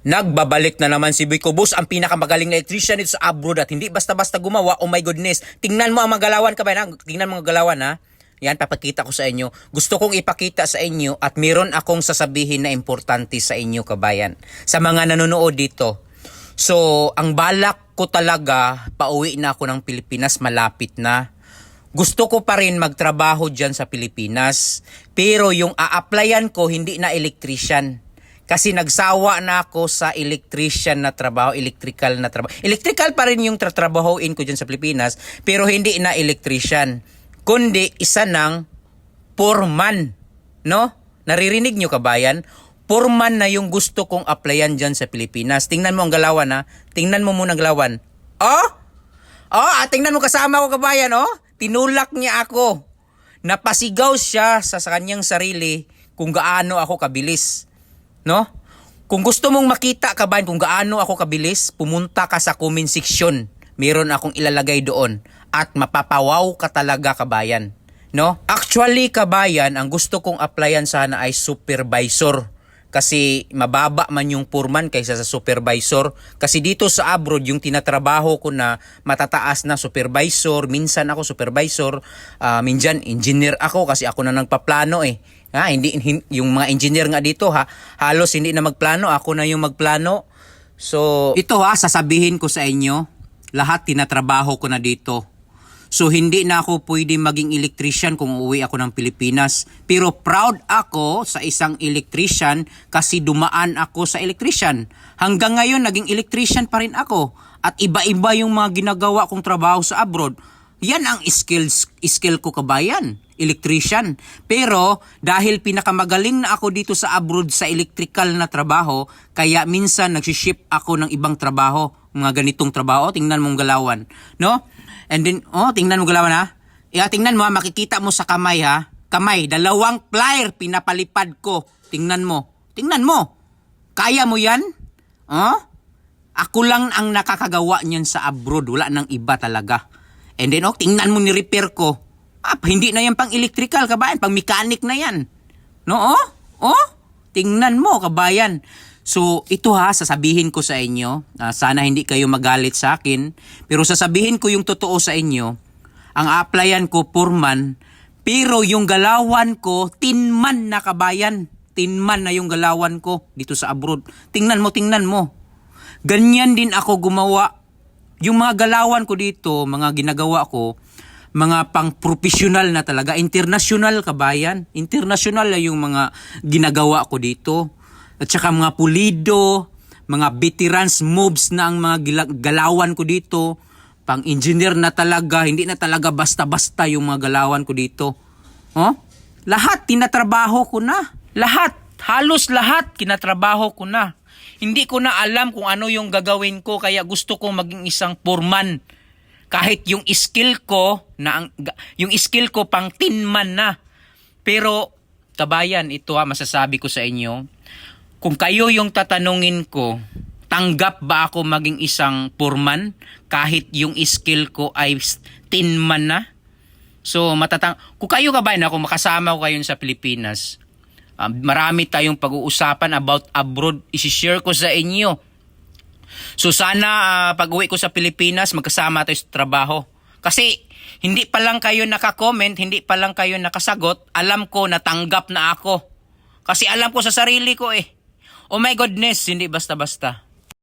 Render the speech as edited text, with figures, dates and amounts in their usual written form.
Nagbabalik na naman si Vico Boss, ang pinakamagaling na electrician dito sa abroad at hindi basta-basta gumawa. Oh my goodness. Tingnan mo ang magalawan ka ba? Tingnan mo ang galawan ha. Yan, papakita ko sa inyo. Gusto kong ipakita sa inyo at meron akong sasabihin na importante sa inyo kabayan. Sa mga nanonood dito. So, ang balak ko talaga, pauwi na ako ng Pilipinas, malapit na. Gusto ko pa rin magtrabaho dyan sa Pilipinas. Pero yung a-applyan ko, hindi na electrician. Kasi nagsawa na ako sa electrician na trabaho, electrical na trabaho. Electrical pa rin yung tatrabahoin ko dyan sa Pilipinas, pero hindi na electrician, kundi isa ng foreman, no? Naririnig nyo kabayan? Foreman na yung gusto kong applyan dyan sa Pilipinas. Tingnan mo ang galawan ha. Tingnan mo muna ang galawan. Oh! Tingnan mo kasama ko kabayan, oh. Tinulak niya ako. Napasigaw siya sa kanyang sarili kung gaano ako kabilis. No? Kung gusto mong makita kabayan kung gaano ako kabilis, pumunta ka sa comment section. Meron akong ilalagay doon at mapapawaw ka talaga kabayan. No? Actually kabayan, ang gusto kong applyan sana ay supervisor. Kasi mababa man yung foreman kaysa sa supervisor. Kasi dito sa abroad, yung tinatrabaho ko na matataas na supervisor, minsan ako supervisor, minsan engineer ako kasi ako na nagpaplano eh. Hindi yung mga engineer nga dito halos hindi na magplano, ako na yung magplano. So ito sasabihin ko sa inyo, lahat tinatrabaho ko na dito. So hindi na ako pwede maging electrician kung uuwi ako ng Pilipinas. Pero proud ako sa isang electrician kasi dumaan ako sa electrician. Hanggang ngayon naging electrician pa rin ako. At iba-iba yung mga ginagawa kong trabaho sa abroad. Yan ang skill ko kabayan, electrician. Pero dahil pinakamagaling na ako dito sa abroad sa electrical na trabaho, kaya minsan nagsiship ako ng ibang trabaho, mga ganitong trabaho. Tingnan mong galawan, no? And then, tingnan mo galawan ha. Tingnan mo makikita mo sa kamay ha. Kamay, dalawang plier pinapalipad ko. Tingnan mo. Tingnan mo. Kaya mo yan? Ako lang ang nakakagawa niyan sa abroad. Wala nang iba talaga. And then, tingnan mo ni-repair ko. Hindi na yan pang electrical kabayan. Pang mechanic na yan. No? Tingnan mo kabayan. So, ito sasabihin ko sa inyo, sana hindi kayo magalit sa akin, pero sasabihin ko yung totoo sa inyo, ang applyan ko, foreman, pero yung galawan ko, tinman na kabayan, tinman na yung galawan ko dito sa abroad. Tingnan mo. Ganyan din ako gumawa. Yung mga galawan ko dito, mga ginagawa ko, mga pang-professional na talaga, international kabayan, international na yung mga ginagawa ko dito. At saka mga pulido, mga veterans moves na ang mga galawan ko dito. Pang-engineer na talaga, hindi na talaga basta-basta yung mga galawan ko dito. Lahat tinatrabaho ko na. Lahat, halos lahat kinatrabaho ko na. Hindi ko na alam kung ano yung gagawin ko kaya gusto kong maging isang foreman. Kahit yung skill ko, yung skill ko pang tinman na. Pero, kabayan, ito masasabi ko sa inyo, kung kayo yung tatanungin ko, tanggap ba ako maging isang foreman kahit yung skill ko ay tinman na? So, kung kayo kabayan ako, makasama ko kayo sa Pilipinas, marami tayong pag-uusapan about abroad, isi-share ko sa inyo. So, sana pag-uwi ko sa Pilipinas, magkasama tayo sa trabaho. Kasi, hindi pa lang kayo naka-comment, hindi pa lang kayo nakasagot, alam ko natanggap na ako. Kasi alam ko sa sarili ko Oh my goodness, hindi basta-basta.